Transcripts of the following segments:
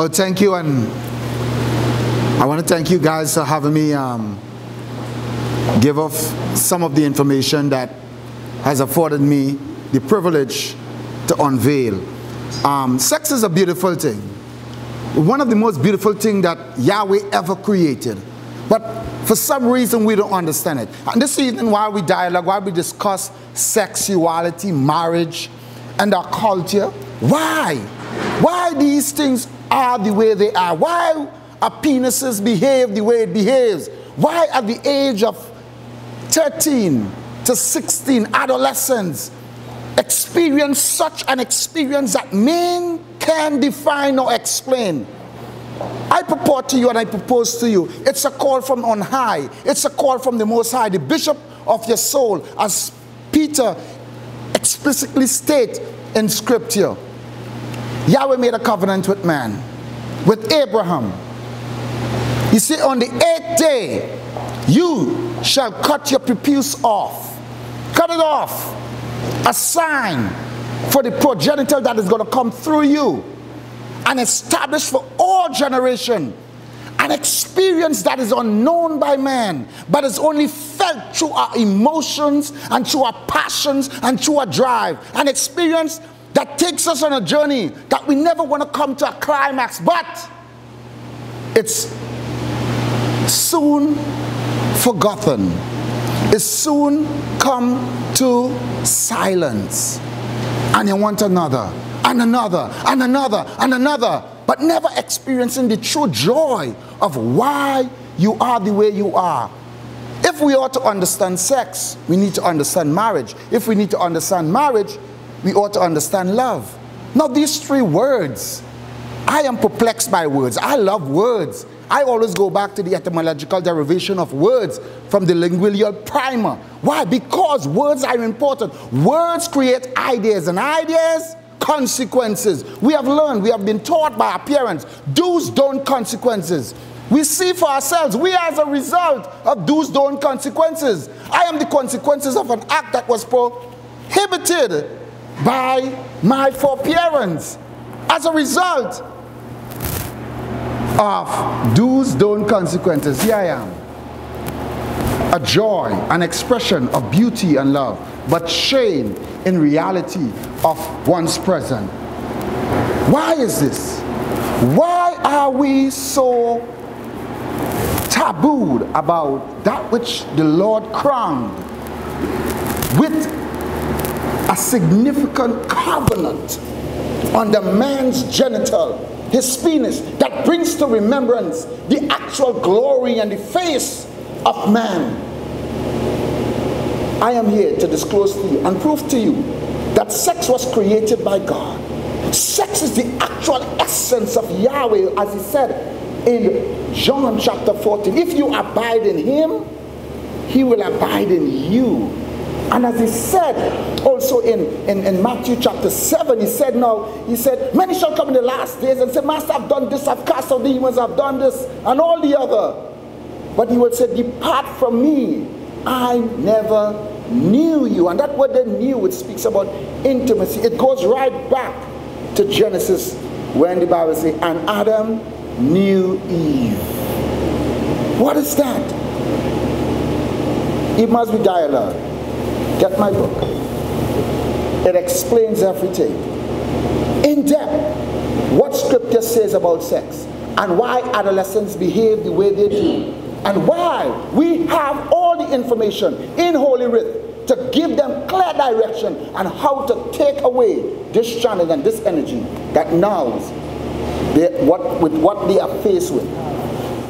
Well, thank you, and I want to thank you guys for having me give off some of the information that has afforded me the privilege to unveil. Sex is a beautiful thing. One of the most beautiful things that Yahweh ever created. But for some reason we don't understand it. And this evening, while we dialogue, while we discuss sexuality, marriage, and our culture, why these things are the way they are? Why our penises behave the way it behaves? Why at the age of 13 to 16, adolescents experience such an experience that men can define or explain? I purport to you and I propose to you, it's a call from on high. It's a call from the Most High, the bishop of your soul, as Peter explicitly states in Scripture. Yahweh made a covenant with man, with Abraham. You see, on the 8th day, you shall cut your prepuce off. Cut it off. A sign for the progenitor that is going to come through you and establish for all generation an experience that is unknown by man, but is only felt through our emotions and through our passions and through our drive. An experience that takes us on a journey that we never want to come to a climax, but it's soon forgotten. It's soon come to silence. And you want another, and another, and another, and another, but never experiencing the true joy of why you are the way you are. If we ought to understand sex, we need to understand marriage. If we need to understand marriage, we ought to understand love. Now, these three words, I am perplexed by words. I love words. I always go back to the etymological derivation of words from the lingual primer. Why? Because words are important. Words create ideas, and ideas, consequences. We have learned, we have been taught by our parents, do's, don't consequences. We see for ourselves, we as a result of do's, don't consequences. I am the consequences of an act that was prohibited by my foreparents. As a result of do's, don't consequences, here I am. A joy, an expression of beauty and love, but shame in reality of one's present. Why is this? Why are we so tabooed about that which the Lord crowned with a significant covenant on the man's genital, his penis, that brings to remembrance the actual glory and the face of man? I am here to disclose to you and prove to you that sex was created by God. Sex is the actual essence of Yahweh, as he said in John chapter 14. If you abide in him, he will abide in you. And as he said also in Matthew chapter 7, he said, many shall come in the last days and say, Master, I've done this, I've cast out demons, I've done this, and all the other. But he will say, depart from me, I never knew you. And that word, they knew, it speaks about intimacy. It goes right back to Genesis, when the Bible says, and Adam knew Eve. What is that? It must be dialogue. Get my book. It explains everything in depth, what Scripture says about sex and why adolescents behave the way they do, and why we have all the information in Holy Writ to give them clear direction on how to take away this channel and this energy that now with what they are faced with.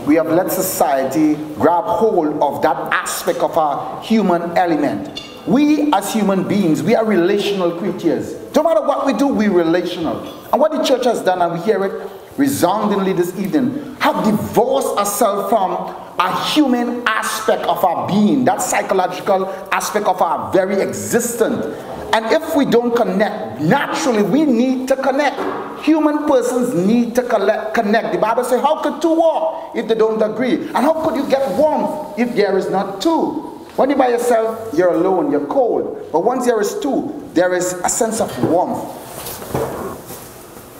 We have let society grab hold of that aspect of our human element. We as human beings, we are relational creatures. No matter what we do, we're relational. And what the church has done, and we hear it resoundingly this evening, have divorced ourselves from a human aspect of our being, that psychological aspect of our very existence. And if we don't connect, naturally we need to connect. Human persons need to connect. The Bible says, how could two walk if they don't agree? And how could you get warmth if there is not two? When you're by yourself, you're alone, you're cold. But once there is two, there is a sense of warmth.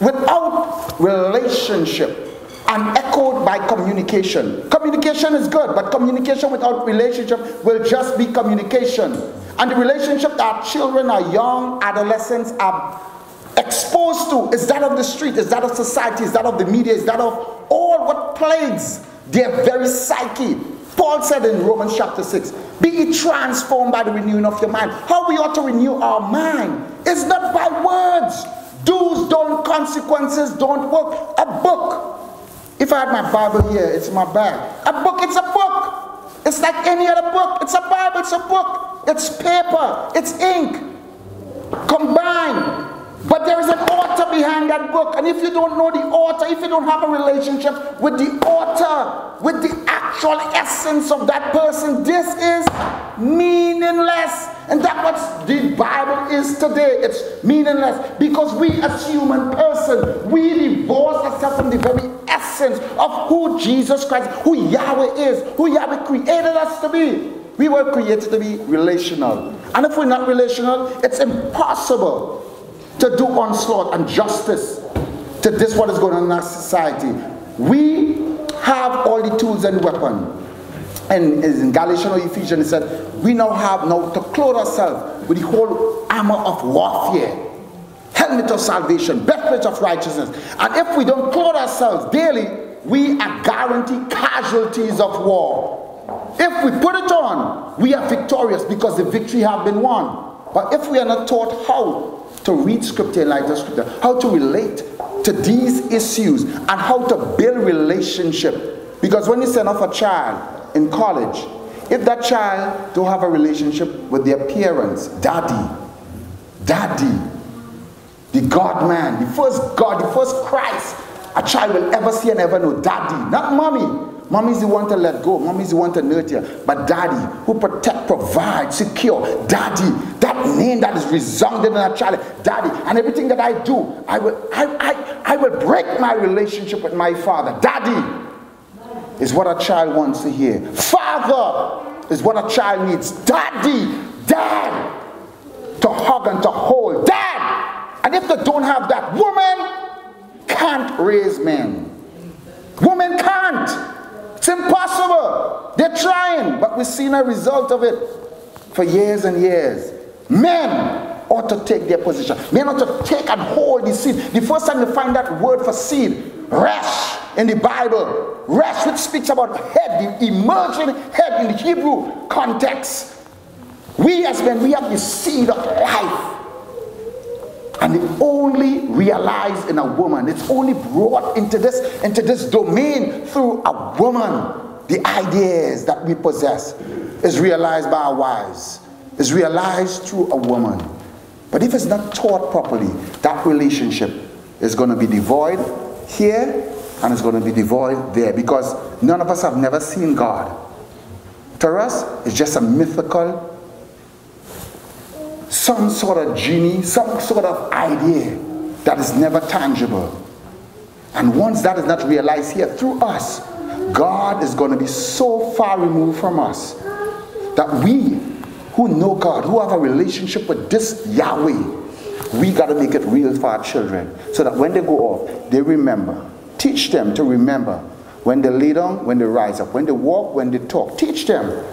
without relationship and echoed by communication. Communication is good, but communication without relationship will just be communication. And the relationship that children, our young adolescents are exposed to is that of the street, is that of society, is that of the media, is that of all what plagues their very psyche. Paul said in Romans chapter 6, be ye transformed by the renewing of your mind. How we ought to renew our mind is not by words. Do's, don't, consequences don't work. A book. If I had my Bible here, it's in my bag. A book, it's a book. It's like any other book. It's a Bible, it's a book. It's paper, it's ink, combined. But there is an author behind that book. And if you don't know the author, if you don't have a relationship with the author, with the actual essence of that person, this is meaningless. And that's what the Bible is today. It's meaningless because we as human person, we divorce ourselves from the very essence of who Jesus Christ, who Yahweh is, who Yahweh created us to be. We were created to be relational. And if we're not relational, it's impossible to do onslaught and justice to this what is going on in our society. We have all the tools and weapons. And in Galatians or Ephesians it said, we now have to clothe ourselves with the whole armor of warfare. Helmet of salvation, breastplate of righteousness. And if we don't clothe ourselves daily, we are guaranteed casualties of war. If we put it on, we are victorious because the victory has been won. But if we are not taught how to read scripture in light of scripture, how to relate to these issues, and how to build relationship. Because when you send off a child in college, if that child don't have a relationship with their parents, daddy, the God man, the first God, the first Christ a child will ever see and ever know, daddy, not mommy. Mommy's the one to let go. Mommy's the one to nurture. But daddy, who protect, provide, secure. Daddy, that name that is resounding in a child. Daddy, and everything that I do, I will break my relationship with my father. Daddy is what a child wants to hear. Father is what a child needs. Daddy, dad, to hug and to hold. Dad, and if they don't have that, woman can't raise men. Women can't. It's impossible. They're trying, but we've seen a result of it for years and years. Men ought to take their position. Men ought to take and hold the seed. The first time you find that word for seed, resh, in the Bible, resh, which speaks about head, the emerging head in the Hebrew context. We as men, we have the seed of life. And it only realized in a woman. It's only brought into this domain through a woman. The ideas that we possess is realized by our wives. Is realized through a woman. But if it's not taught properly, that relationship is going to be devoid here and it's going to be devoid there. Because none of us have never seen God. To us, it's just a mythical, some sort of genie, some sort of idea that is never tangible. And once that is not realized here through us, God is going to be so far removed from us that we who know God, who have a relationship with this Yahweh, we got to make it real for our children so that when they go off, they remember. Teach them to remember when they lay down, when they rise up, when they walk, when they talk. Teach them.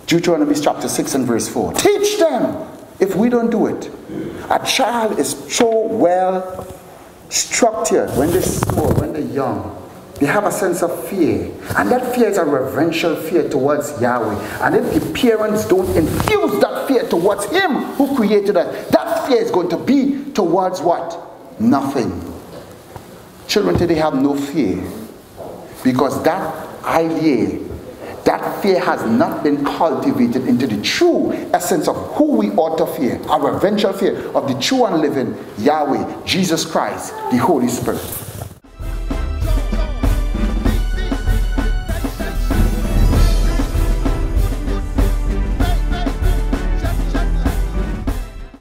Deuteronomy chapter 6 and verse 4. Teach them. If we don't do it, a child is so well structured when they're small, when they're young. They have a sense of fear. And that fear is a reverential fear towards Yahweh. And if the parents don't infuse that fear towards Him who created us, that fear is going to be towards what? Nothing. Children today have no fear. Because that idea, that fear has not been cultivated into the true essence of who we ought to fear. Our reverential fear of the true and living Yahweh, Jesus Christ, the Holy Spirit.